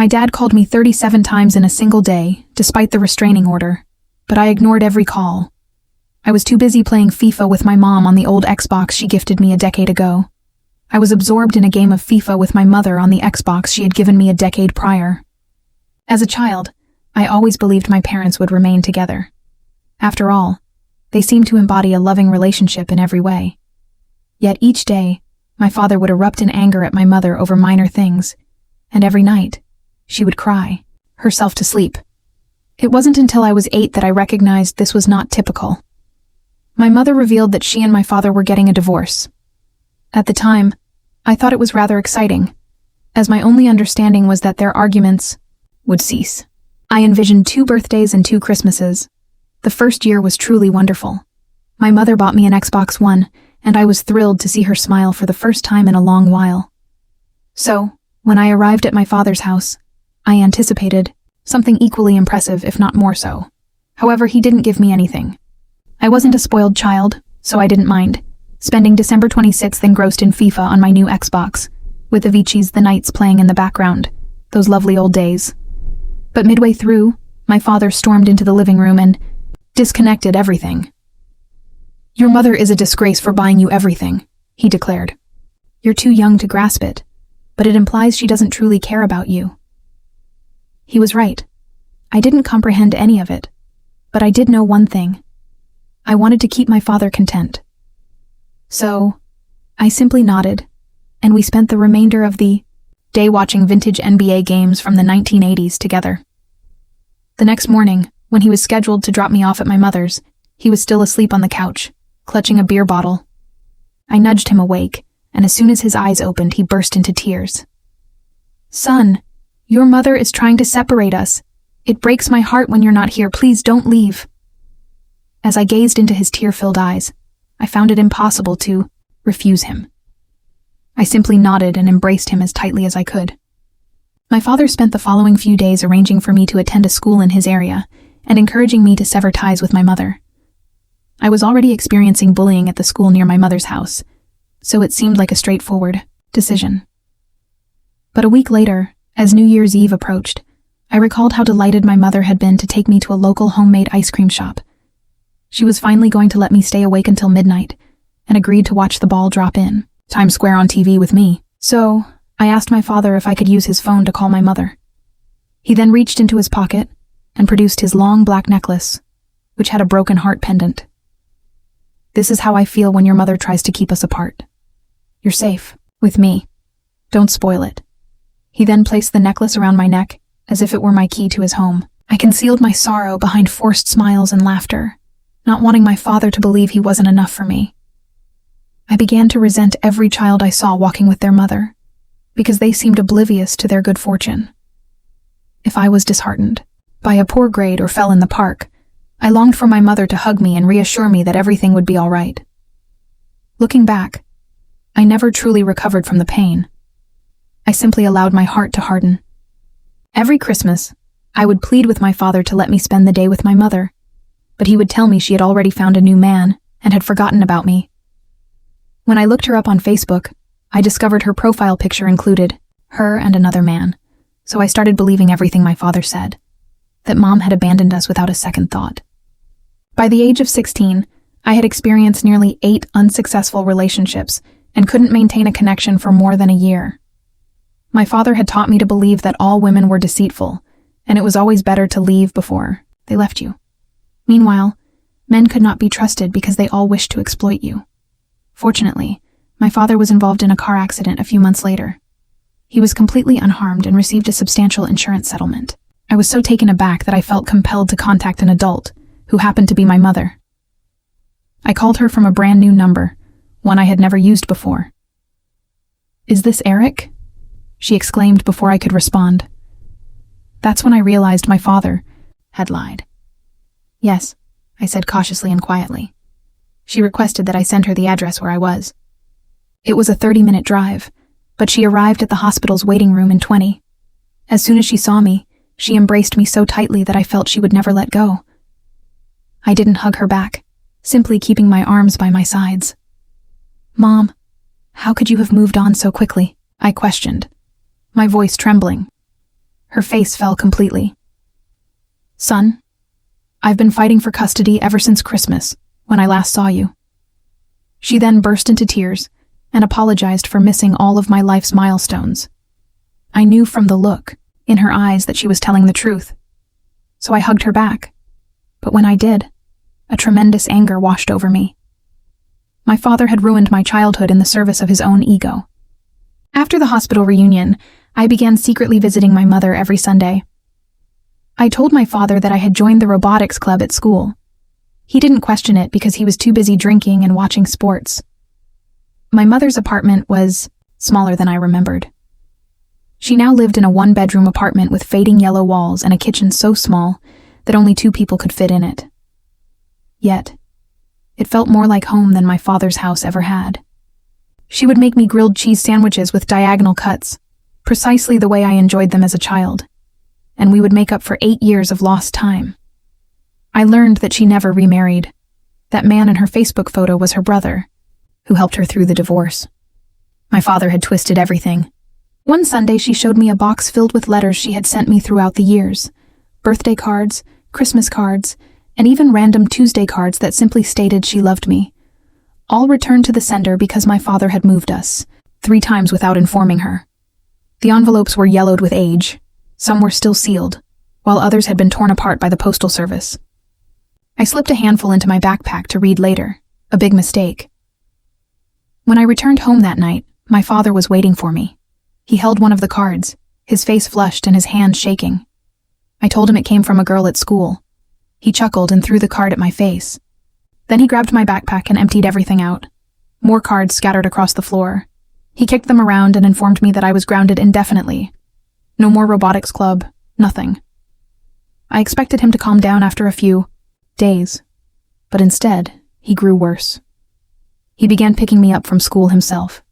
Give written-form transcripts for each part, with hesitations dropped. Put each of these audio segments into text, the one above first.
My dad called me 37 times in a single day, despite the restraining order, but I ignored every call. I was too busy playing FIFA with my mom on the old Xbox she gifted me a decade ago. I was absorbed in a game of FIFA with my mother on the Xbox she had given me a decade prior. As a child, I always believed my parents would remain together. After all, they seemed to embody a loving relationship in every way. Yet each day, my father would erupt in anger at my mother over minor things, and every night, she would cry herself to sleep. It wasn't until I was 8 that I recognized this was not typical. My mother revealed that she and my father were getting a divorce. At the time, I thought it was rather exciting, as my only understanding was that their arguments would cease. I envisioned 2 birthdays and 2 Christmases. The first year was truly wonderful. My mother bought me an Xbox One, and I was thrilled to see her smile for the first time in a long while. So, when I arrived at my father's house, I anticipated something equally impressive, if not more so. However, he didn't give me anything. I wasn't a spoiled child, so I didn't mind, spending December 26th engrossed in FIFA on my new Xbox, with Avicii's The Nights playing in the background, those lovely old days. But midway through, my father stormed into the living room and disconnected everything. "Your mother is a disgrace for buying you everything," he declared. "You're too young to grasp it, but it implies she doesn't truly care about you." He was right. I didn't comprehend any of it, but I did know one thing. I wanted to keep my father content. So, I simply nodded, and we spent the remainder of the day watching vintage NBA games from the 1980s together. The next morning, when he was scheduled to drop me off at my mother's, he was still asleep on the couch, clutching a beer bottle. I nudged him awake, and as soon as his eyes opened, he burst into tears. "Son, your mother is trying to separate us. It breaks my heart when you're not here. Please don't leave." As I gazed into his tear-filled eyes, I found it impossible to refuse him. I simply nodded and embraced him as tightly as I could. My father spent the following few days arranging for me to attend a school in his area and encouraging me to sever ties with my mother. I was already experiencing bullying at the school near my mother's house, so it seemed like a straightforward decision. But a week later, as New Year's Eve approached, I recalled how delighted my mother had been to take me to a local homemade ice cream shop. She was finally going to let me stay awake until midnight, and agreed to watch the ball drop in Times Square on TV with me. So, I asked my father if I could use his phone to call my mother. He then reached into his pocket and produced his long black necklace, which had a broken heart pendant. "This is how I feel when your mother tries to keep us apart. You're safe with me. Don't spoil it." He then placed the necklace around my neck, as if it were my key to his home. I concealed my sorrow behind forced smiles and laughter, not wanting my father to believe he wasn't enough for me. I began to resent every child I saw walking with their mother, because they seemed oblivious to their good fortune. If I was disheartened by a poor grade or fell in the park, I longed for my mother to hug me and reassure me that everything would be all right. Looking back, I never truly recovered from the pain. I simply allowed my heart to harden. Every Christmas, I would plead with my father to let me spend the day with my mother, but he would tell me she had already found a new man and had forgotten about me. When I looked her up on Facebook, I discovered her profile picture included her and another man, so I started believing everything my father said, that Mom had abandoned us without a second thought. By the age of 16, I had experienced nearly 8 unsuccessful relationships and couldn't maintain a connection for more than a year. My father had taught me to believe that all women were deceitful, and it was always better to leave before they left you. Meanwhile, men could not be trusted because they all wished to exploit you. Fortunately, my father was involved in a car accident a few months later. He was completely unharmed and received a substantial insurance settlement. I was so taken aback that I felt compelled to contact an adult, who happened to be my mother. I called her from a brand new number, one I had never used before. "Is this Eric?" she exclaimed before I could respond. That's when I realized my father had lied. "Yes," I said cautiously and quietly. She requested that I send her the address where I was. It was a 30-minute drive, but she arrived at the hospital's waiting room in 20. As soon as she saw me, she embraced me so tightly that I felt she would never let go. I didn't hug her back, simply keeping my arms by my sides. "Mom, how could you have moved on so quickly?" I questioned, my voice trembling. Her face fell completely. "Son, I've been fighting for custody ever since Christmas, when I last saw you." She then burst into tears and apologized for missing all of my life's milestones. I knew from the look in her eyes that she was telling the truth, so I hugged her back. But when I did, a tremendous anger washed over me. My father had ruined my childhood in the service of his own ego. After the hospital reunion, I began secretly visiting my mother every Sunday. I told my father that I had joined the robotics club at school. He didn't question it because he was too busy drinking and watching sports. My mother's apartment was smaller than I remembered. She now lived in a one-bedroom apartment with fading yellow walls and a kitchen so small that only 2 people could fit in it. Yet, it felt more like home than my father's house ever had. She would make me grilled cheese sandwiches with diagonal cuts, precisely the way I enjoyed them as a child, and we would make up for 8 years of lost time. I learned that she never remarried. That man in her Facebook photo was her brother, who helped her through the divorce. My father had twisted everything. One Sunday, she showed me a box filled with letters she had sent me throughout the years. Birthday cards, Christmas cards, and even random Tuesday cards that simply stated she loved me. All returned to the sender because my father had moved us, 3 times without informing her. The envelopes were yellowed with age. Some were still sealed, while others had been torn apart by the postal service. I slipped a handful into my backpack to read later, a big mistake. When I returned home that night, my father was waiting for me. He held one of the cards, his face flushed and his hand shaking. I told him it came from a girl at school. He chuckled and threw the card at my face. Then he grabbed my backpack and emptied everything out. More cards scattered across the floor. He kicked them around and informed me that I was grounded indefinitely. No more robotics club, nothing. I expected him to calm down after a few days, but instead, he grew worse. He began picking me up from school himself.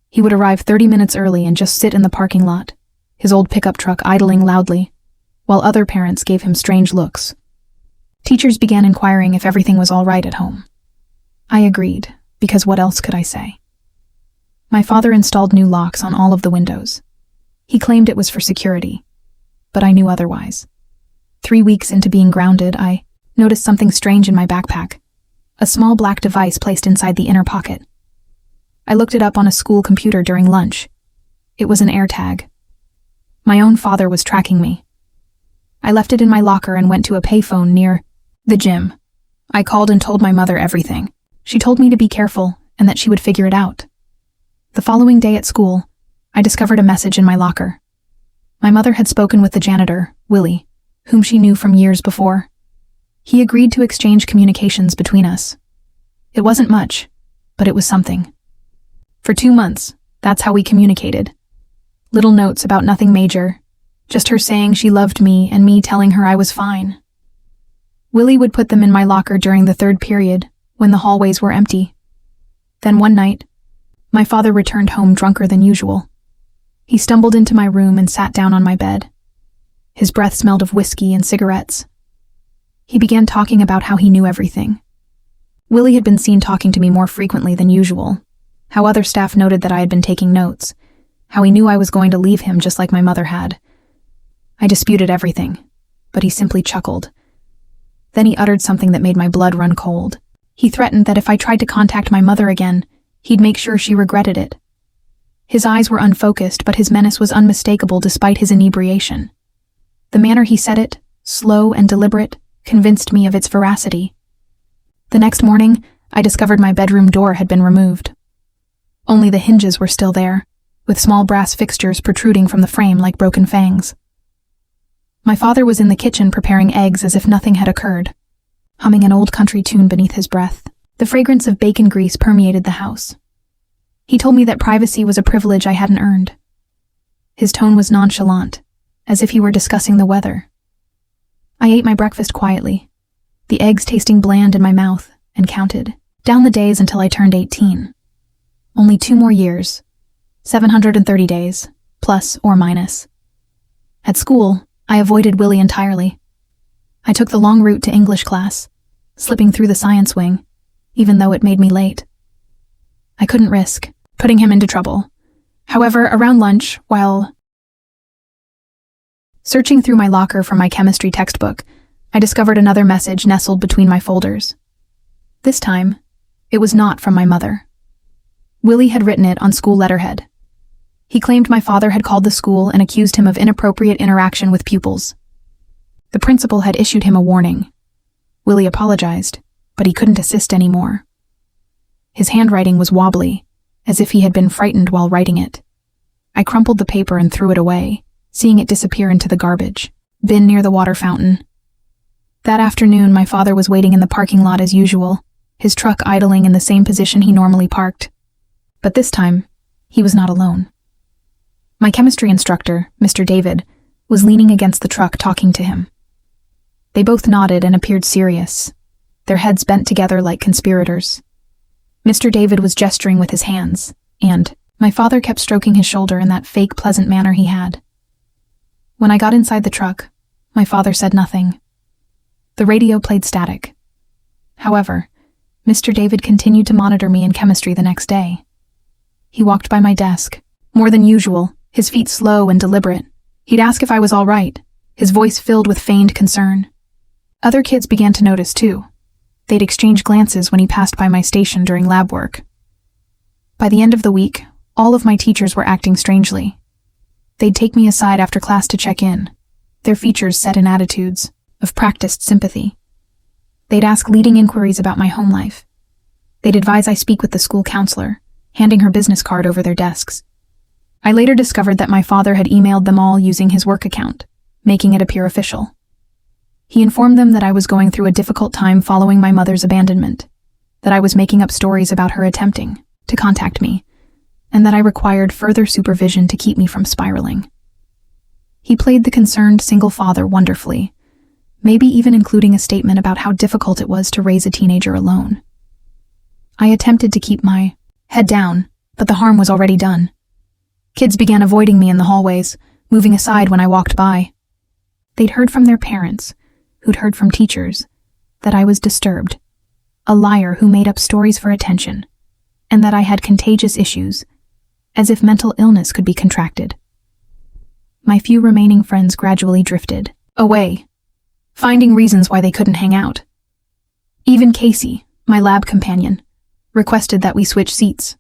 He would arrive 30 minutes early and just sit in the parking lot, his old pickup truck idling loudly, while other parents gave him strange looks. Teachers began inquiring if everything was all right at home. I agreed, because what else could I say? My father installed new locks on all of the windows. He claimed it was for security, but I knew otherwise. 3 weeks into being grounded, I noticed something strange in my backpack, a small black device placed inside the inner pocket. I looked it up on a school computer during lunch. It was an AirTag. My own father was tracking me. I left it in my locker and went to a payphone near the gym. I called and told my mother everything. She told me to be careful and that she would figure it out. The following day at school, I discovered a message in my locker. My mother had spoken with the janitor, Willie, whom she knew from years before. He agreed to exchange communications between us. It wasn't much, but it was something. For 2 months, that's how we communicated. Little notes about nothing major, just her saying she loved me and me telling her I was fine. Willie would put them in my locker during the 3rd period, when the hallways were empty. Then one night, my father returned home drunker than usual. He stumbled into my room and sat down on my bed. His breath smelled of whiskey and cigarettes. He began talking about how he knew everything. Willie had been seen talking to me more frequently than usual, how other staff noted that I had been taking notes, how he knew I was going to leave him just like my mother had. I disputed everything, but he simply chuckled. Then he uttered something that made my blood run cold. He threatened that if I tried to contact my mother again, he'd make sure she regretted it. His eyes were unfocused, but his menace was unmistakable despite his inebriation. The manner he said it, slow and deliberate, convinced me of its veracity. The next morning, I discovered my bedroom door had been removed. Only the hinges were still there, with small brass fixtures protruding from the frame like broken fangs. My father was in the kitchen preparing eggs as if nothing had occurred, humming an old country tune beneath his breath. The fragrance of bacon grease permeated the house. He told me that privacy was a privilege I hadn't earned. His tone was nonchalant, as if he were discussing the weather. I ate my breakfast quietly, the eggs tasting bland in my mouth, and counted down the days until I turned 18. Only 2 more years, 730 days, plus or minus. At school, I avoided Willie entirely. I took the long route to English class, slipping through the science wing, even though it made me late. I couldn't risk putting him into trouble. However, around lunch, while Searching through my locker for my chemistry textbook, I discovered another message nestled between my folders. This time, it was not from my mother. Willie had written it on school letterhead. He claimed my father had called the school and accused him of inappropriate interaction with pupils. The principal had issued him a warning. Willie apologized, but he couldn't assist anymore. His handwriting was wobbly, as if he had been frightened while writing it. I crumpled the paper and threw it away, seeing it disappear into the garbage bin near the water fountain. That afternoon, my father was waiting in the parking lot as usual, his truck idling in the same position he normally parked. But this time, he was not alone. My chemistry instructor, Mr. David, was leaning against the truck talking to him. They both nodded and appeared serious, their heads bent together like conspirators. Mr. David was gesturing with his hands, and my father kept stroking his shoulder in that fake pleasant manner he had. When I got inside the truck, my father said nothing. The radio played static. However, Mr. David continued to monitor me in chemistry the next day. He walked by my desk, more than usual, his feet slow and deliberate. He'd ask if I was all right, his voice filled with feigned concern. Other kids began to notice too. They'd exchange glances when he passed by my station during lab work. By the end of the week, all of my teachers were acting strangely. They'd take me aside after class to check in, their features set in attitudes of practiced sympathy. They'd ask leading inquiries about my home life. They'd advise I speak with the school counselor, handing her business card over their desks. I later discovered that my father had emailed them all using his work account, making it appear official. He informed them that I was going through a difficult time following my mother's abandonment, that I was making up stories about her attempting to contact me, and that I required further supervision to keep me from spiraling. He played the concerned single father wonderfully, maybe even including a statement about how difficult it was to raise a teenager alone. I attempted to keep my head down, but the harm was already done. Kids began avoiding me in the hallways, moving aside when I walked by. They'd heard from their parents, who'd heard from teachers, that I was disturbed, a liar who made up stories for attention, and that I had contagious issues, as if mental illness could be contracted. My few remaining friends gradually drifted away, finding reasons why they couldn't hang out. Even Casey, my lab companion, requested that we switch seats.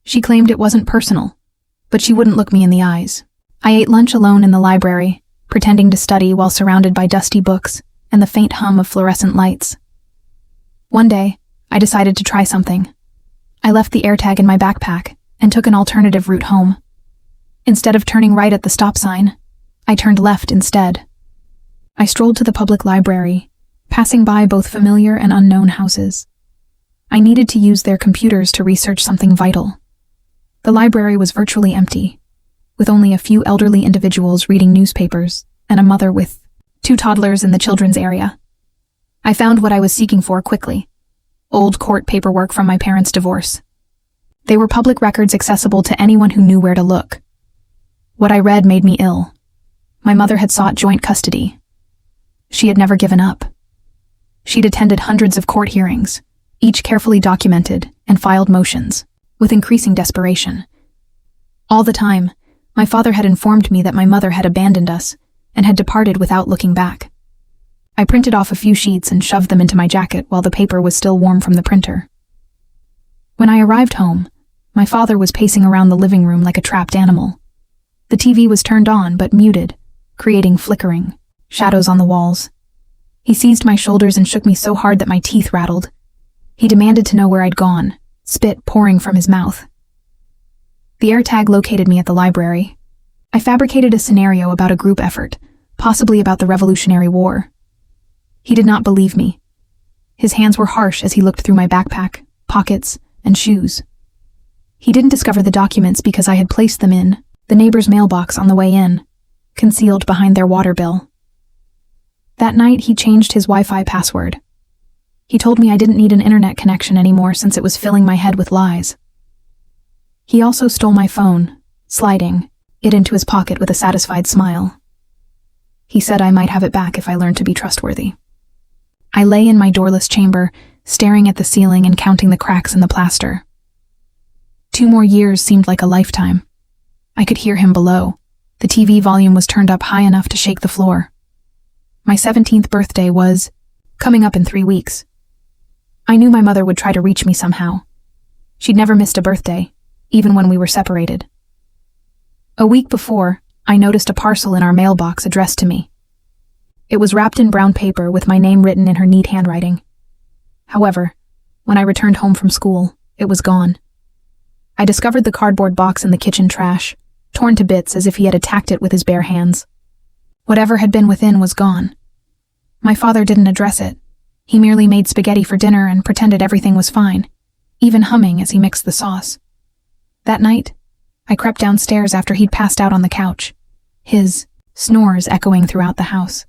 She claimed it wasn't personal, but she wouldn't look me in the eyes. I ate lunch alone in the library, pretending to study while surrounded by dusty books and the faint hum of fluorescent lights. One day, I decided to try something. I left the AirTag in my backpack and took an alternative route home. Instead of turning right at the stop sign, I turned left instead. I strolled to the public library, passing by both familiar and unknown houses. I needed to use their computers to research something vital. The library was virtually empty, with only a few elderly individuals reading newspapers and a mother with 2 toddlers in the children's area. I found what I was seeking for quickly: old court paperwork from my parents' divorce. They were public records accessible to anyone who knew where to look. What I read made me ill. My mother had sought joint custody. She had never given up. She'd attended hundreds of court hearings, each carefully documented, and filed motions, with increasing desperation. All the time, my father had informed me that my mother had abandoned us and had departed without looking back. I printed off a few sheets and shoved them into my jacket while the paper was still warm from the printer. When I arrived home, my father was pacing around the living room like a trapped animal. The TV was turned on but muted, creating flickering shadows on the walls. He seized my shoulders and shook me so hard that my teeth rattled. He demanded to know where I'd gone, spit pouring from his mouth. The AirTag located me at the library. I fabricated a scenario about a group effort, possibly about the Revolutionary War. He did not believe me. His hands were harsh as he looked through my backpack, pockets, and shoes. He didn't discover the documents because I had placed them in the neighbor's mailbox on the way in, concealed behind their water bill. That night, he changed his Wi-Fi password. He told me I didn't need an internet connection anymore since it was filling my head with lies. He also stole my phone, sliding it into his pocket with a satisfied smile. He said I might have it back if I learned to be trustworthy. I lay in my doorless chamber, staring at the ceiling and counting the cracks in the plaster. 2 more years seemed like a lifetime. I could hear him below, The TV volume was turned up high enough to shake the floor. My 17th birthday was coming up in 3 weeks. I knew my mother would try to reach me somehow. She'd never missed a birthday, even when we were separated. A week before, I noticed a parcel in our mailbox addressed to me. It was wrapped in brown paper with my name written in her neat handwriting. However, when I returned home from school, it was gone. I discovered the cardboard box in the kitchen trash, torn to bits as if he had attacked it with his bare hands. Whatever had been within was gone. My father didn't address it. He merely made spaghetti for dinner and pretended everything was fine, even humming as he mixed the sauce. That night, I crept downstairs after he'd passed out on the couch, his snores echoing throughout the house.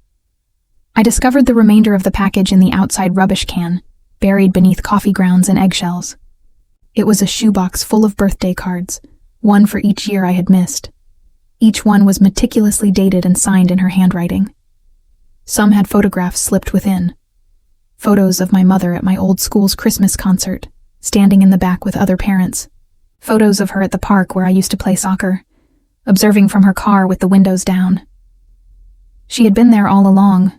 I discovered the remainder of the package in the outside rubbish can, buried beneath coffee grounds and eggshells. It was a shoebox full of birthday cards, one for each year I had missed. Each one was meticulously dated and signed in her handwriting. Some had photographs slipped within. Photos of my mother at my old school's Christmas concert, standing in the back with other parents. Photos of her at the park where I used to play soccer, observing from her car with the windows down. She had been there all along,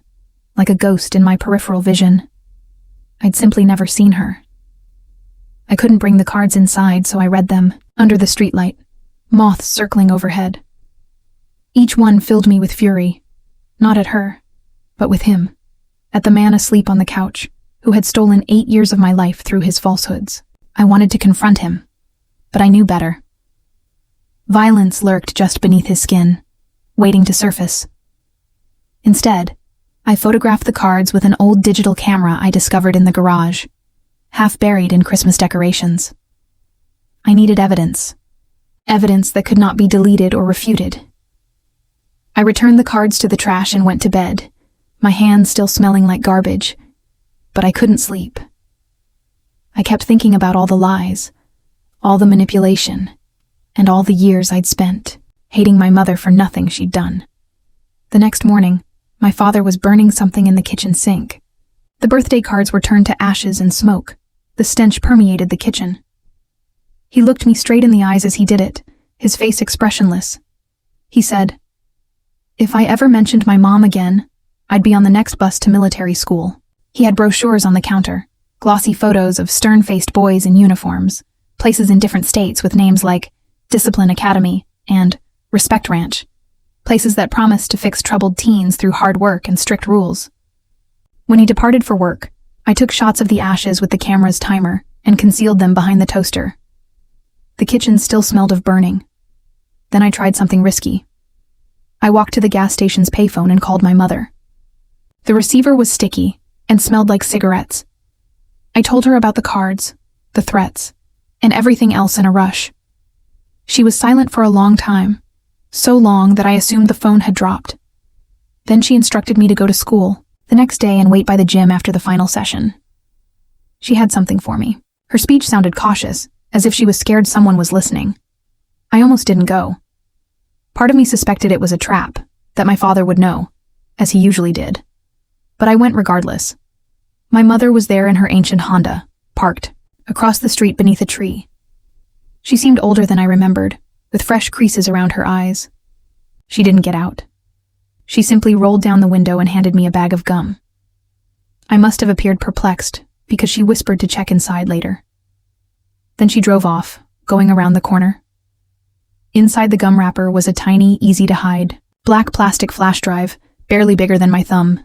like a ghost in my peripheral vision. I'd simply never seen her. I couldn't bring the cards inside, so I read them, under the streetlight, moths circling overhead. Each one filled me with fury, not at her, but with him, at the man asleep on the couch, who had stolen 8 years of my life through his falsehoods. I wanted to confront him, but I knew better. Violence lurked just beneath his skin, waiting to surface. Instead, I photographed the cards with an old digital camera I discovered in the garage, half buried in Christmas decorations. I needed evidence that could not be deleted or refuted. I returned the cards to the trash and went to bed, my hands still smelling like garbage, but I couldn't sleep. I kept thinking about all the lies, all the manipulation, and all the years I'd spent hating my mother for nothing she'd done. The next morning, my father was burning something in the kitchen sink. The birthday cards were turned to ashes and smoke. The stench permeated the kitchen. He looked me straight in the eyes as he did it, his face expressionless. He said, "If I ever mentioned my mom again, I'd be on the next bus to military school." He had brochures on the counter, glossy photos of stern-faced boys in uniforms, places in different states with names like Discipline Academy and Respect Ranch, places that promised to fix troubled teens through hard work and strict rules. When he departed for work, I took shots of the ashes with the camera's timer and concealed them behind the toaster. The kitchen still smelled of burning. Then I tried something risky. I walked to the gas station's payphone and called my mother. The receiver was sticky and smelled like cigarettes. I told her about the cards, the threats, and everything else in a rush. She was silent for a long time, so long that I assumed the phone had dropped. Then she instructed me to go to school the next day and wait by the gym after the final session. She had something for me. Her speech sounded cautious, as if she was scared someone was listening. I almost didn't go. Part of me suspected it was a trap, that my father would know, as he usually did. But I went regardless. My mother was there in her ancient Honda, parked, across the street beneath a tree. She seemed older than I remembered, with fresh creases around her eyes. She didn't get out. She simply rolled down the window and handed me a bag of gum. I must have appeared perplexed, because she whispered to check inside later. Then she drove off, going around the corner. Inside the gum wrapper was a tiny, easy-to-hide, black plastic flash drive, barely bigger than my thumb.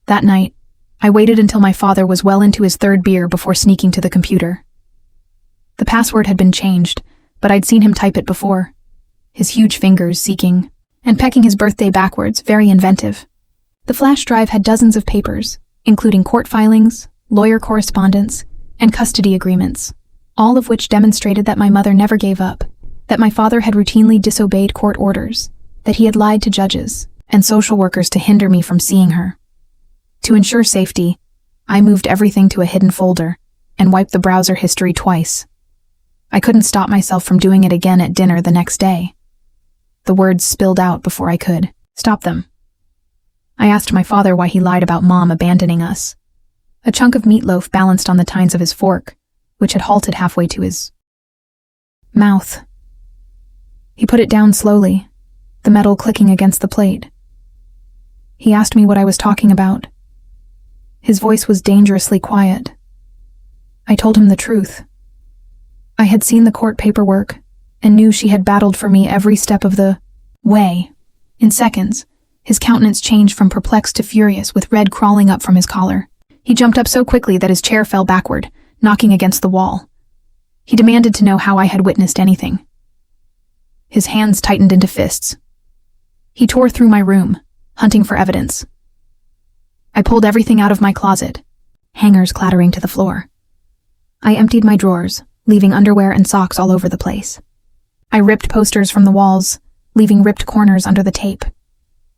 That night, I waited until my father was well into his third beer before sneaking to the computer. The password had been changed, but I'd seen him type it before, his huge fingers seeking and pecking his birthday backwards, very inventive. The flash drive had dozens of papers, including court filings, lawyer correspondence, and custody agreements, all of which demonstrated that my mother never gave up, that my father had routinely disobeyed court orders, that he had lied to judges and social workers to hinder me from seeing her. To ensure safety, I moved everything to a hidden folder and wiped the browser history twice. I couldn't stop myself from doing it again at dinner the next day. The words spilled out before I could stop them. I asked my father why he lied about Mom abandoning us. A chunk of meatloaf balanced on the tines of his fork, which had halted halfway to his mouth. He put it down slowly, the metal clicking against the plate. He asked me what I was talking about. His voice was dangerously quiet. I told him the truth. I had seen the court paperwork and knew she had battled for me every step of the way. In seconds, his countenance changed from perplexed to furious, with red crawling up from his collar. He jumped up so quickly that his chair fell backward, knocking against the wall. He demanded to know how I had witnessed anything. His hands tightened into fists. He tore through my room, hunting for evidence. I pulled everything out of my closet, hangers clattering to the floor. I emptied my drawers, leaving underwear and socks all over the place. I ripped posters from the walls, leaving ripped corners under the tape.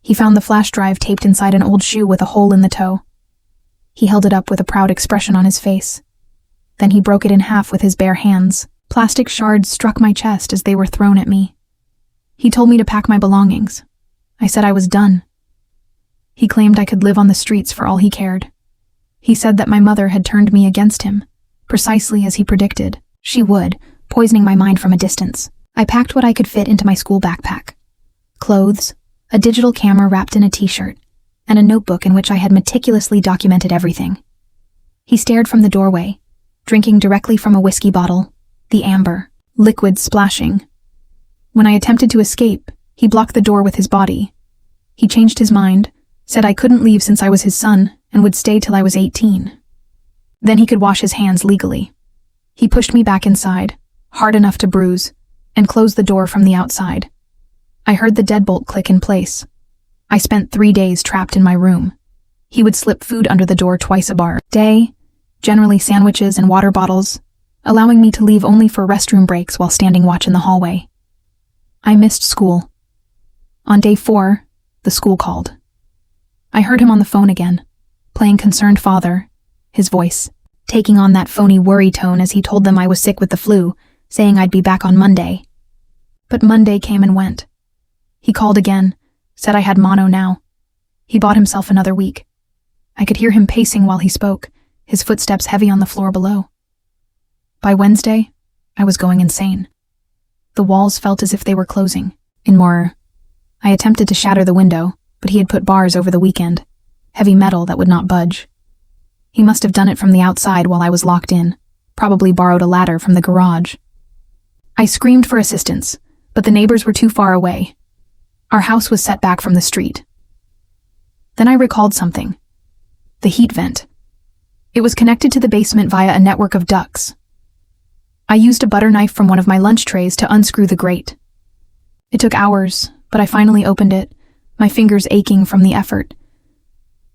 He found the flash drive taped inside an old shoe with a hole in the toe. He held it up with a proud expression on his face. Then he broke it in half with his bare hands. Plastic shards struck my chest as they were thrown at me. He told me to pack my belongings. I said I was done. He claimed I could live on the streets for all he cared. He said that my mother had turned me against him, precisely as he predicted. She would, poisoning my mind from a distance. I packed what I could fit into my school backpack. Clothes, a digital camera wrapped in a t-shirt, and a notebook in which I had meticulously documented everything. He stared from the doorway, drinking directly from a whiskey bottle, the amber, liquid splashing. When I attempted to escape, he blocked the door with his body. He changed his mind, said I couldn't leave since I was his son and would stay till I was 18. Then he could wash his hands legally. He pushed me back inside, hard enough to bruise, and closed the door from the outside. I heard the deadbolt click in place. I spent 3 days trapped in my room. He would slip food under the door twice a day, generally sandwiches and water bottles, allowing me to leave only for restroom breaks while standing watch in the hallway. I missed school. On day 4, the school called. I heard him on the phone again, playing concerned father, his voice taking on that phony worry tone as he told them I was sick with the flu, saying I'd be back on Monday. But Monday came and went. He called again, said I had mono now. He bought himself another week. I could hear him pacing while he spoke, his footsteps heavy on the floor below. By Wednesday, I was going insane. The walls felt as if they were closing. In more, I attempted to shatter the window, but he had put bars over the weekend, heavy metal that would not budge. He must have done it from the outside while I was locked in, probably borrowed a ladder from the garage. I screamed for assistance, but the neighbors were too far away. Our house was set back from the street. Then I recalled something. The heat vent. It was connected to the basement via a network of ducts. I used a butter knife from one of my lunch trays to unscrew the grate. It took hours, but I finally opened it, my fingers aching from the effort.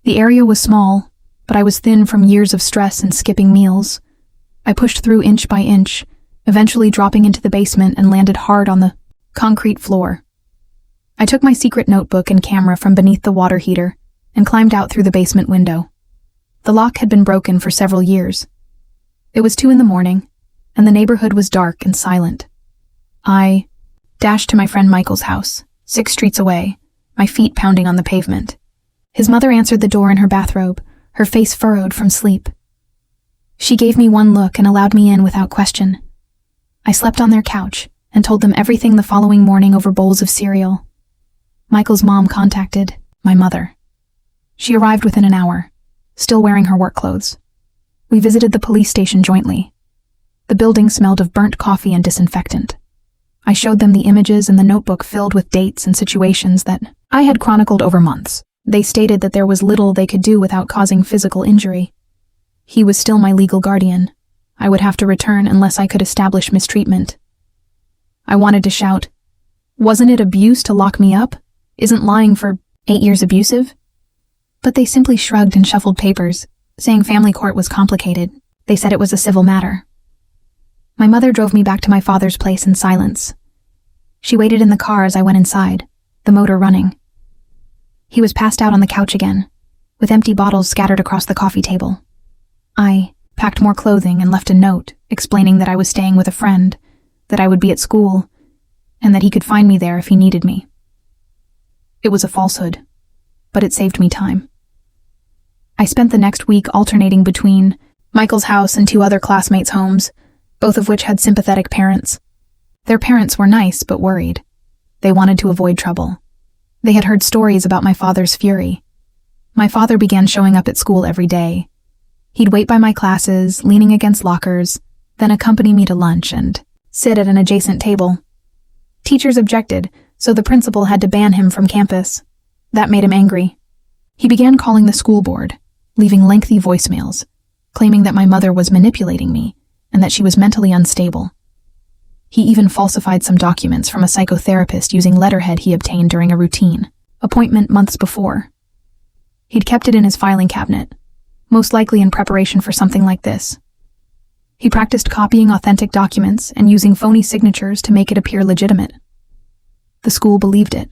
The area was small, but I was thin from years of stress and skipping meals. I pushed through inch by inch, eventually dropping into the basement and landed hard on the concrete floor. I took my secret notebook and camera from beneath the water heater and climbed out through the basement window. The lock had been broken for several years. It was 2 a.m, and the neighborhood was dark and silent. I dashed to my friend Michael's house, 6 streets away, my feet pounding on the pavement. His mother answered the door in her bathrobe, her face furrowed from sleep. She gave me one look and allowed me in without question. I slept on their couch and told them everything the following morning over bowls of cereal. Michael's mom contacted my mother. She arrived within an hour, still wearing her work clothes. We visited the police station jointly. The building smelled of burnt coffee and disinfectant. I showed them the images and the notebook filled with dates and situations that I had chronicled over months. They stated that there was little they could do without causing physical injury. He was still my legal guardian. I would have to return unless I could establish mistreatment. I wanted to shout, "Wasn't it abuse to lock me up? Isn't lying for 8 years abusive?" But they simply shrugged and shuffled papers, saying family court was complicated. They said it was a civil matter. My mother drove me back to my father's place in silence. She waited in the car as I went inside, the motor running. He was passed out on the couch again, with empty bottles scattered across the coffee table. I packed more clothing and left a note explaining that I was staying with a friend, that I would be at school, and that he could find me there if he needed me. It was a falsehood, but it saved me time. I spent the next week alternating between Michael's house and 2 other classmates' homes, both of which had sympathetic parents. Their parents were nice but worried. They wanted to avoid trouble. They had heard stories about my father's fury. My father began showing up at school every day. He'd wait by my classes, leaning against lockers, then accompany me to lunch and sit at an adjacent table. Teachers objected, so the principal had to ban him from campus. That made him angry. He began calling the school board, leaving lengthy voicemails, claiming that my mother was manipulating me and that she was mentally unstable. He even falsified some documents from a psychotherapist using letterhead he obtained during a routine appointment months before. He'd kept it in his filing cabinet, most likely in preparation for something like this. He practiced copying authentic documents and using phony signatures to make it appear legitimate. The school believed it.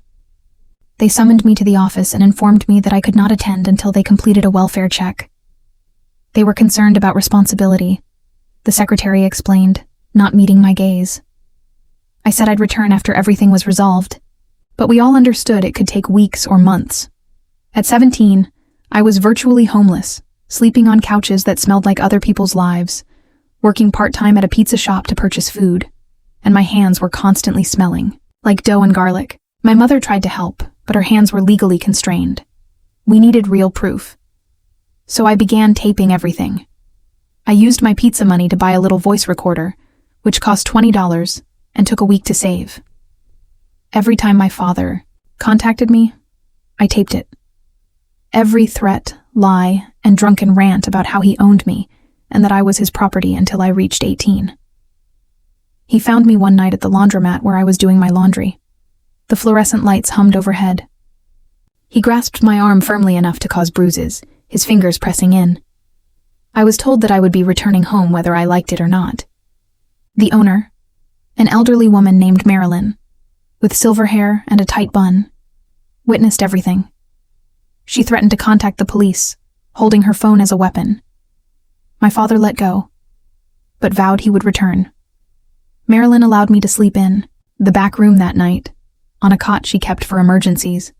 They summoned me to the office and informed me that I could not attend until they completed a welfare check. They were concerned about responsibility, the secretary explained, not meeting my gaze. I said I'd return after everything was resolved, but we all understood it could take weeks or months. At 17, I was virtually homeless, sleeping on couches that smelled like other people's lives, working part-time at a pizza shop to purchase food, and my hands were constantly smelling, like dough and garlic. My mother tried to help, but her hands were legally constrained. We needed real proof. So I began taping everything. I used my pizza money to buy a little voice recorder, which cost $20 and took a week to save. Every time my father contacted me, I taped it. Every threat, lie, and drunken rant about how he owned me and that I was his property until I reached 18. He found me one night at the laundromat where I was doing my laundry. The fluorescent lights hummed overhead. He grasped my arm firmly enough to cause bruises, his fingers pressing in. I was told that I would be returning home whether I liked it or not. The owner, an elderly woman named Marilyn, with silver hair and a tight bun, witnessed everything. She threatened to contact the police, holding her phone as a weapon. My father let go, but vowed he would return. Marilyn allowed me to sleep in the back room that night, on a cot she kept for emergencies.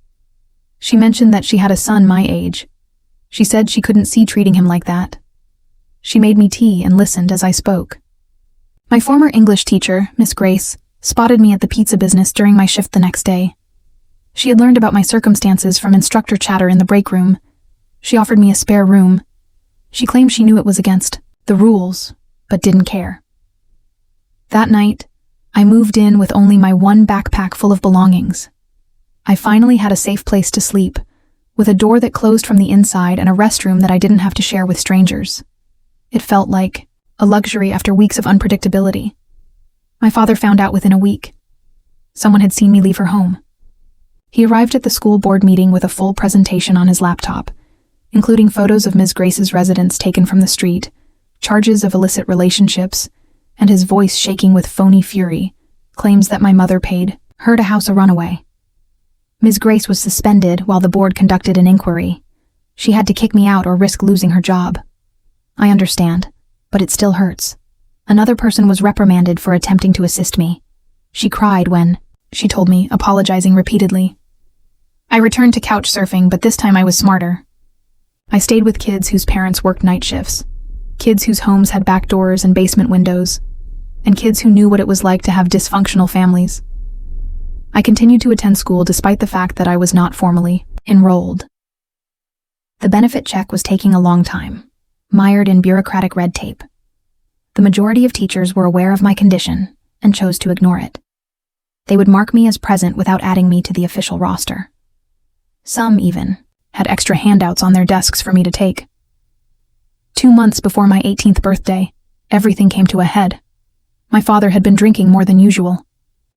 She mentioned that she had a son my age. She said she couldn't see treating him like that. She made me tea and listened as I spoke. My former English teacher, Miss Grace, spotted me at the pizza business during my shift the next day. She had learned about my circumstances from instructor chatter in the break room. She offered me a spare room. She claimed she knew it was against the rules, but didn't care. That night, I moved in with only my one backpack full of belongings. I finally had a safe place to sleep, with a door that closed from the inside and a restroom that I didn't have to share with strangers. It felt like a luxury after weeks of unpredictability. My father found out within a week. Someone had seen me leave her home. He arrived at the school board meeting with a full presentation on his laptop, including photos of Ms. Grace's residence taken from the street, charges of illicit relationships, and his voice shaking with phony fury, claims that my mother paid her to house a runaway. Ms. Grace was suspended while the board conducted an inquiry. She had to kick me out or risk losing her job. I understand, but it still hurts. Another person was reprimanded for attempting to assist me. She cried when she told me, apologizing repeatedly. I returned to couch surfing, but this time I was smarter. I stayed with kids whose parents worked night shifts, kids whose homes had back doors and basement windows, and kids who knew what it was like to have dysfunctional families. I continued to attend school despite the fact that I was not formally enrolled. The benefit check was taking a long time, mired in bureaucratic red tape. The majority of teachers were aware of my condition and chose to ignore it. They would mark me as present without adding me to the official roster. Some, even, had extra handouts on their desks for me to take. 2 months before my 18th birthday, everything came to a head. My father had been drinking more than usual.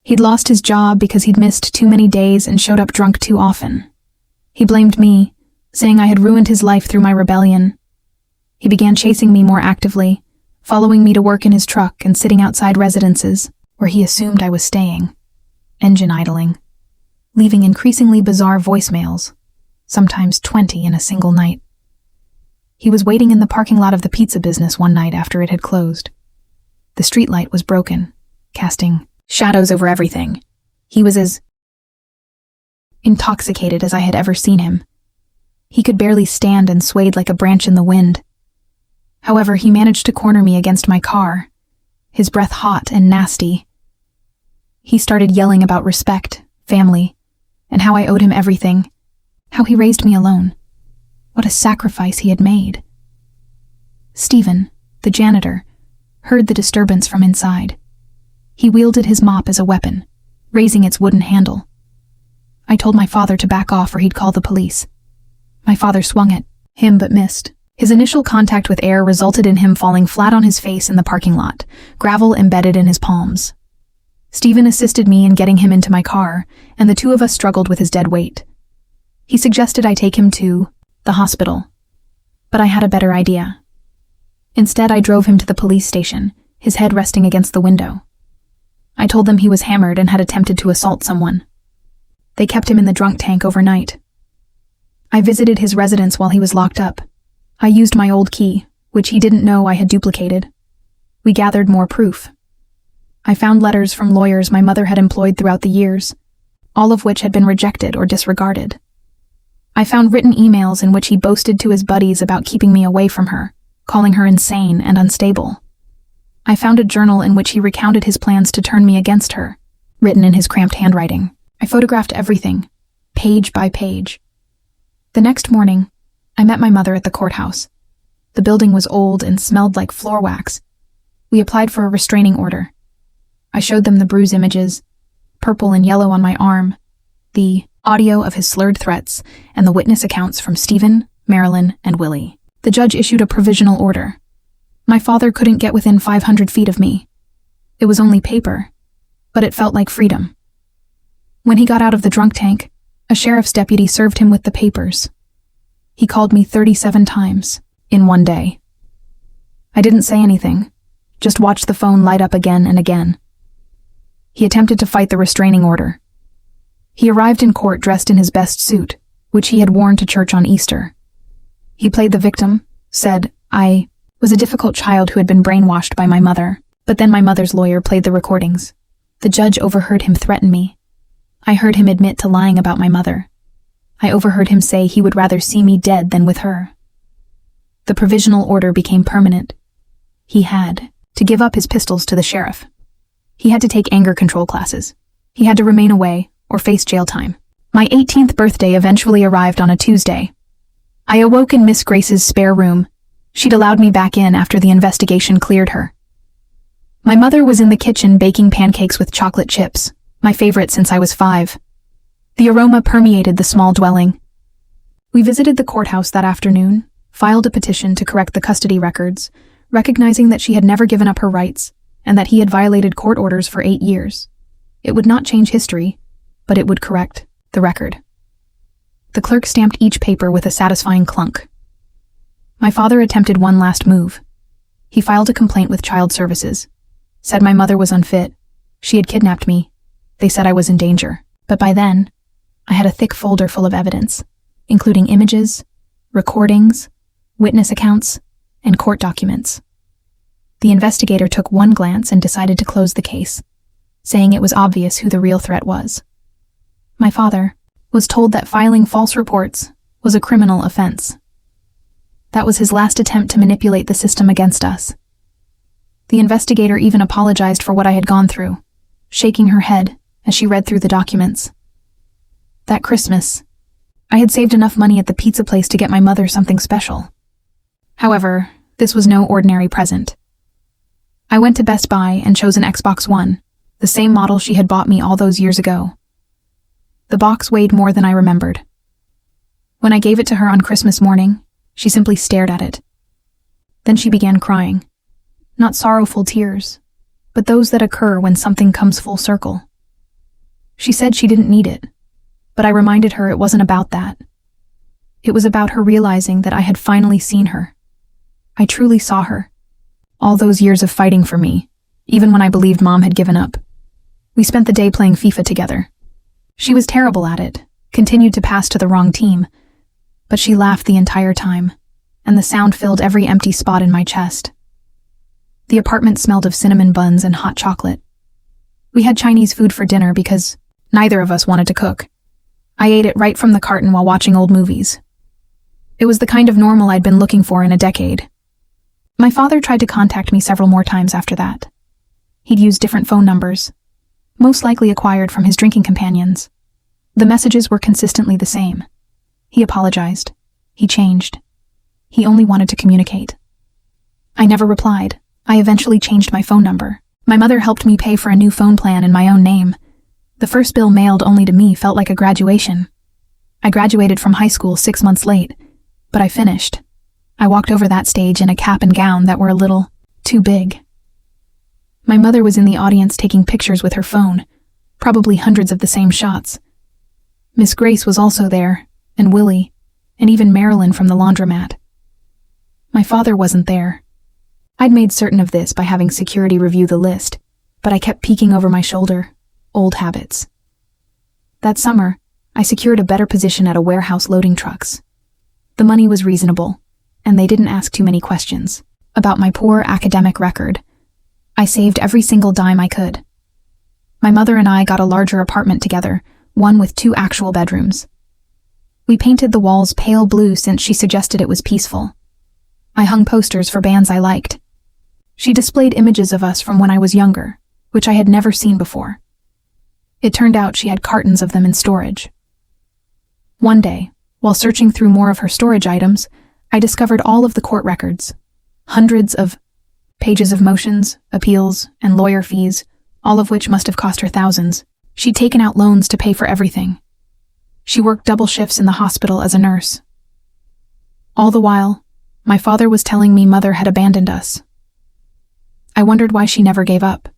He'd lost his job because he'd missed too many days and showed up drunk too often. He blamed me, saying I had ruined his life through my rebellion. He began chasing me more actively, following me to work in his truck and sitting outside residences where he assumed I was staying, engine idling, leaving increasingly bizarre voicemails, sometimes 20 in a single night. He was waiting in the parking lot of the pizza business one night after it had closed. The streetlight was broken, casting shadows over everything. He was as intoxicated as I had ever seen him. He could barely stand and swayed like a branch in the wind. However, he managed to corner me against my car, his breath hot and nasty. He started yelling about respect, family, and how I owed him everything, how he raised me alone. What a sacrifice he had made. Stephen, the janitor, heard the disturbance from inside. He wielded his mop as a weapon, raising its wooden handle. I told my father to back off or he'd call the police. My father swung at him but missed. His initial contact with air resulted in him falling flat on his face in the parking lot, gravel embedded in his palms. Stephen assisted me in getting him into my car, and the two of us struggled with his dead weight. He suggested I take him to the hospital, but I had a better idea. Instead, I drove him to the police station, his head resting against the window. I told them he was hammered and had attempted to assault someone. They kept him in the drunk tank overnight. I visited his residence while he was locked up. I used my old key, which he didn't know I had duplicated. We gathered more proof. I found letters from lawyers my mother had employed throughout the years, all of which had been rejected or disregarded. I found written emails in which he boasted to his buddies about keeping me away from her, calling her insane and unstable. I found a journal in which he recounted his plans to turn me against her, written in his cramped handwriting. I photographed everything, page by page. The next morning, I met my mother at the courthouse. The building was old and smelled like floor wax. We applied for a restraining order. I showed them the bruise images, purple and yellow on my arm, the audio of his slurred threats, and the witness accounts from Stephen, Marilyn, and Willie. The judge issued a provisional order. My father couldn't get within 500 feet of me. It was only paper, but it felt like freedom. When he got out of the drunk tank, a sheriff's deputy served him with the papers. He called me 37 times in one day. I didn't say anything, just watched the phone light up again and again. He attempted to fight the restraining order. He arrived in court dressed in his best suit, which he had worn to church on Easter. He played the victim, said, I was a difficult child who had been brainwashed by my mother, but then my mother's lawyer played the recordings. The judge overheard him threaten me. I heard him admit to lying about my mother. I overheard him say he would rather see me dead than with her. The provisional order became permanent. He had to give up his pistols to the sheriff. He had to take anger control classes. He had to remain away or face jail time. My 18th birthday eventually arrived on a Tuesday. I awoke in Miss Grace's spare room. She'd allowed me back in after the investigation cleared her. My mother was in the kitchen baking pancakes with chocolate chips, my favorite since I was 5. The aroma permeated the small dwelling. We visited the courthouse that afternoon, filed a petition to correct the custody records, recognizing that she had never given up her rights and that he had violated court orders for 8 years. It would not change history, but it would correct the record. The clerk stamped each paper with a satisfying clunk. My father attempted one last move. He filed a complaint with Child Services, said my mother was unfit. She had kidnapped me. They said I was in danger. But by then, I had a thick folder full of evidence, including images, recordings, witness accounts, and court documents. The investigator took one glance and decided to close the case, saying it was obvious who the real threat was. My father was told that filing false reports was a criminal offense. That was his last attempt to manipulate the system against us. The investigator even apologized for what I had gone through, shaking her head as she read through the documents. That Christmas, I had saved enough money at the pizza place to get my mother something special. However, this was no ordinary present. I went to Best Buy and chose an Xbox One, the same model she had bought me all those years ago. The box weighed more than I remembered. When I gave it to her on Christmas morning, she simply stared at it. Then she began crying. Not sorrowful tears, but those that occur when something comes full circle. She said she didn't need it, but I reminded her it wasn't about that. It was about her realizing that I had finally seen her. I truly saw her. All those years of fighting for me, even when I believed Mom had given up. We spent the day playing FIFA together. She was terrible at it, continued to pass to the wrong team, but she laughed the entire time, and the sound filled every empty spot in my chest. The apartment smelled of cinnamon buns and hot chocolate. We had Chinese food for dinner because neither of us wanted to cook. I ate it right from the carton while watching old movies. It was the kind of normal I'd been looking for in a decade. My father tried to contact me several more times after that. He'd used different phone numbers, most likely acquired from his drinking companions. The messages were consistently the same. He apologized. He changed. He only wanted to communicate. I never replied. I eventually changed my phone number. My mother helped me pay for a new phone plan in my own name. The first bill mailed only to me felt like a graduation. I graduated from high school 6 months late, but I finished. I walked over that stage in a cap and gown that were a little too big. My mother was in the audience taking pictures with her phone, probably hundreds of the same shots. Miss Grace was also there, and Willie, and even Marilyn from the laundromat. My father wasn't there. I'd made certain of this by having security review the list, but I kept peeking over my shoulder. Old habits. That summer, I secured a better position at a warehouse loading trucks. The money was reasonable, and they didn't ask too many questions about my poor academic record. I saved every single dime I could. My mother and I got a larger apartment together, one with 2 actual bedrooms. We painted the walls pale blue since she suggested it was peaceful. I hung posters for bands I liked. She displayed images of us from when I was younger, which I had never seen before. It turned out she had cartons of them in storage. One day, while searching through more of her storage items, I discovered all of the court records. Hundreds of pages of motions, appeals, and lawyer fees, all of which must have cost her thousands. She'd taken out loans to pay for everything. She worked double shifts in the hospital as a nurse. All the while, my father was telling me Mother had abandoned us. I wondered why she never gave up.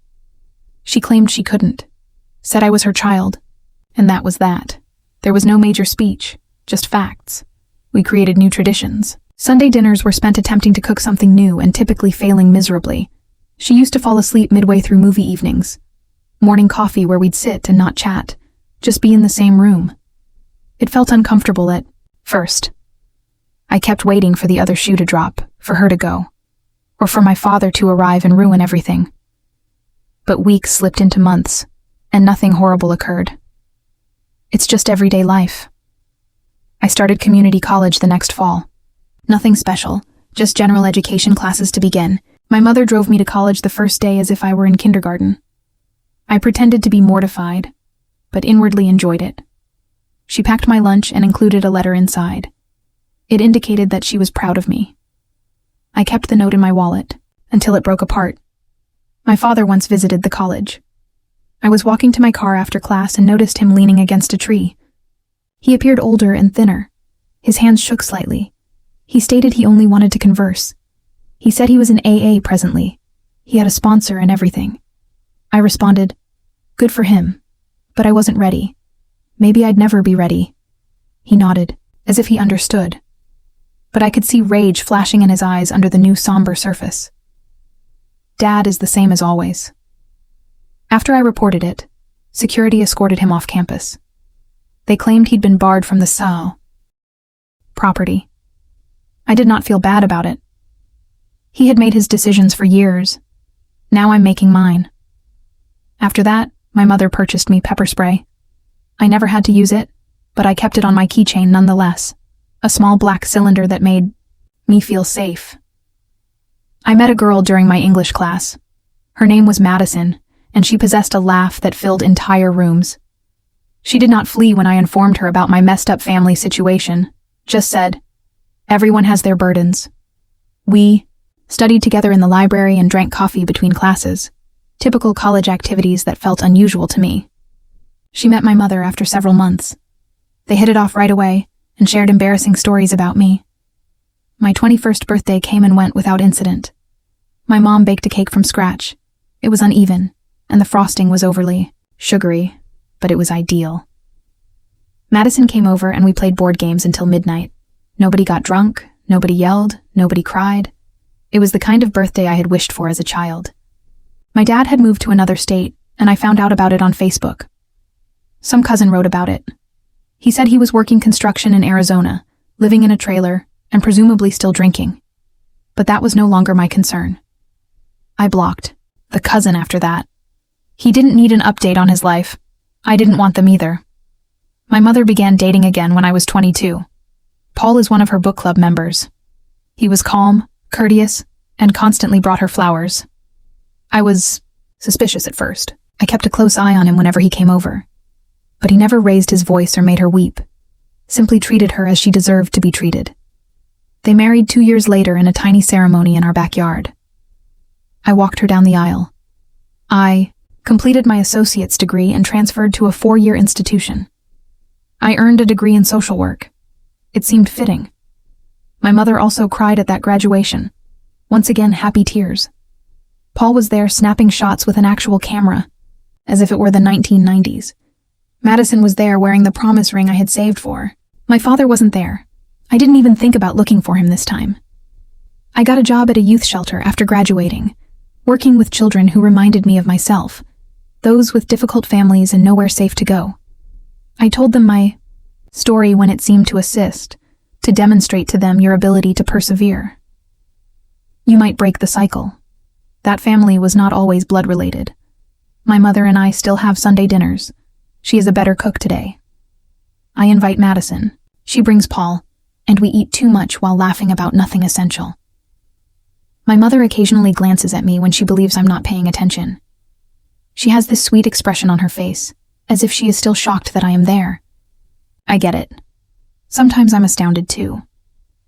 She claimed she couldn't, said I was her child, and that was that. There was no major speech, just facts. We created new traditions. Sunday dinners were spent attempting to cook something new and typically failing miserably. She used to fall asleep midway through movie evenings. Morning coffee where we'd sit and not chat, just be in the same room. It felt uncomfortable at first. I kept waiting for the other shoe to drop, for her to go, or for my father to arrive and ruin everything. But weeks slipped into months, and nothing horrible occurred. It's just everyday life. I started community college the next fall. Nothing special, just general education classes to begin. My mother drove me to college the first day as if I were in kindergarten. I pretended to be mortified, but inwardly enjoyed it. She packed my lunch and included a letter inside. It indicated that she was proud of me. I kept the note in my wallet, until it broke apart. My father once visited the college. I was walking to my car after class and noticed him leaning against a tree. He appeared older and thinner. His hands shook slightly. He stated he only wanted to converse. He said he was in AA presently. He had a sponsor and everything. I responded, "Good for him," but I wasn't ready. Maybe I'd never be ready. He nodded, as if he understood. But I could see rage flashing in his eyes under the new somber surface. Dad is the same as always. After I reported it, security escorted him off campus. They claimed he'd been barred from the SAO property. I did not feel bad about it. He had made his decisions for years. Now I'm making mine. After that, my mother purchased me pepper spray. I never had to use it, but I kept it on my keychain nonetheless. A small black cylinder that made me feel safe. I met a girl during my English class. Her name was Madison, and she possessed a laugh that filled entire rooms. She did not flee when I informed her about my messed up family situation, just said, "Everyone has their burdens." We studied together in the library and drank coffee between classes, typical college activities that felt unusual to me. She met my mother after several months. They hit it off right away and shared embarrassing stories about me. My 21st birthday came and went without incident. My mom baked a cake from scratch. It was uneven, and the frosting was overly sugary, but it was ideal. Madison came over and we played board games until midnight. Nobody got drunk, nobody yelled, nobody cried. It was the kind of birthday I had wished for as a child. My dad had moved to another state, and I found out about it on Facebook. Some cousin wrote about it. He said he was working construction in Arizona, living in a trailer, and presumably still drinking. But that was no longer my concern. I blocked the cousin after that. He didn't need an update on his life. I didn't want them either. My mother began dating again when I was 22. Paul is one of her book club members. He was calm, courteous, and constantly brought her flowers. I was suspicious at first. I kept a close eye on him whenever he came over. but he never raised his voice or made her weep, simply treated her as she deserved to be treated. They married 2 years later in a tiny ceremony in our backyard. I walked her down the aisle. I completed my associate's degree and transferred to a 4-year institution. I earned a degree in social work. It seemed fitting. My mother also cried at that graduation. Once again, happy tears. Paul was there snapping shots with an actual camera, as if it were the 1990s. Madison was there wearing the promise ring I had saved for her. My father wasn't there. I didn't even think about looking for him this time. I got a job at a youth shelter after graduating, working with children who reminded me of myself, those with difficult families and nowhere safe to go. I told them my story when it seemed to assist, to demonstrate to them your ability to persevere. You might break the cycle. That family was not always blood-related. My mother and I still have Sunday dinners. She is a better cook today. I invite Madison. She brings Paul, and we eat too much while laughing about nothing essential. My mother occasionally glances at me when she believes I'm not paying attention. She has this sweet expression on her face, as if she is still shocked that I am there. I get it. Sometimes I'm astounded too.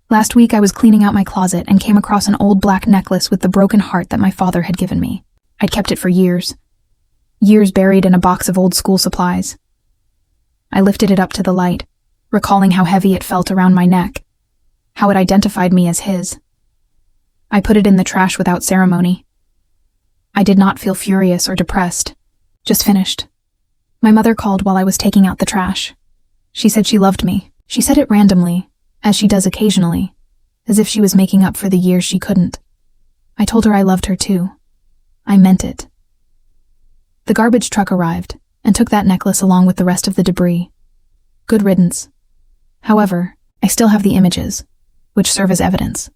Last week I was cleaning out my closet and came across an old black necklace with the broken heart that my father had given me. I'd kept it for years. Years buried in a box of old school supplies. I lifted it up to the light, recalling how heavy it felt around my neck, how it identified me as his. I put it in the trash without ceremony. I did not feel furious or depressed, just finished. My mother called while I was taking out the trash. She said she loved me. She said it randomly, as she does occasionally, as if she was making up for the years she couldn't. I told her I loved her too. I meant it. The garbage truck arrived and took that necklace along with the rest of the debris. Good riddance. However, I still have the images, which serve as evidence.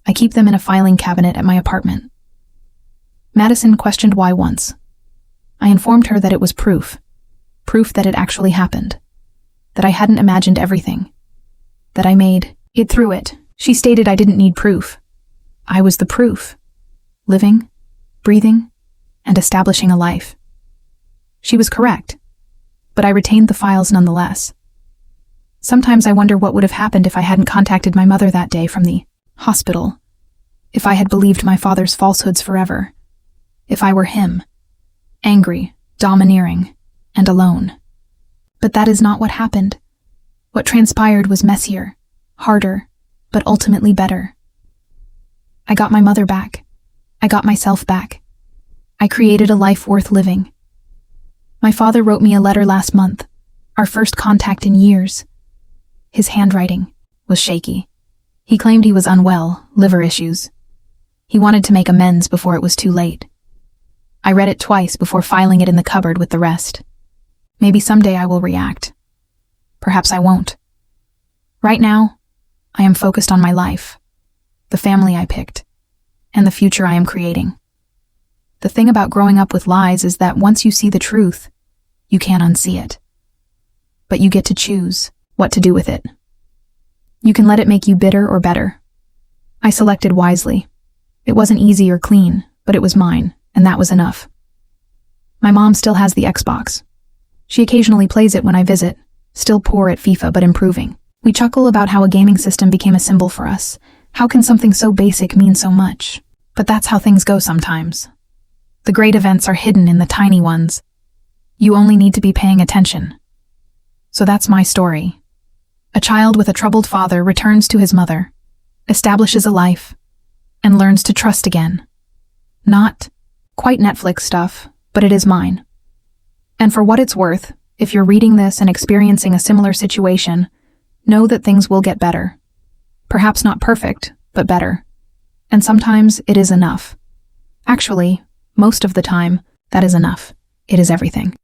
I keep them in a filing cabinet at my apartment. Madison questioned why once. I informed her that it was proof that it actually happened, that I hadn't imagined everything, that I made it through it. She stated I didn't need proof. I was the proof, living, breathing, and establishing a life. She was correct, but I retained the files nonetheless. Sometimes I wonder what would have happened if I hadn't contacted my mother that day from the hospital, if I had believed my father's falsehoods forever, if I were him, angry, domineering, and alone. But that is not what happened. What transpired was messier, harder, but ultimately better. I got my mother back. I got myself back. I created a life worth living. My father wrote me a letter last month, our first contact in years. His handwriting was shaky. He claimed he was unwell, liver issues. He wanted to make amends before it was too late. I read it twice before filing it in the cupboard with the rest. Maybe someday I will react. Perhaps I won't. Right now, I am focused on my life, the family I picked, and the future I am creating. The thing about growing up with lies is that once you see the truth, you can't unsee it. But you get to choose what to do with it. You can let it make you bitter or better. I selected wisely. It wasn't easy or clean, but it was mine, and that was enough. My mom still has the Xbox. She occasionally plays it when I visit, still poor at FIFA but improving. We chuckle about how a gaming system became a symbol for us. How can something so basic mean so much? But that's how things go sometimes. The great events are hidden in the tiny ones. You only need to be paying attention. So that's my story. A child with a troubled father returns to his mother, establishes a life, and learns to trust again. Not quite Netflix stuff, but it is mine. And for what it's worth, if you're reading this and experiencing a similar situation, know that things will get better. Perhaps not perfect, but better. And sometimes it is enough. Actually, most of the time, that is enough. It is everything.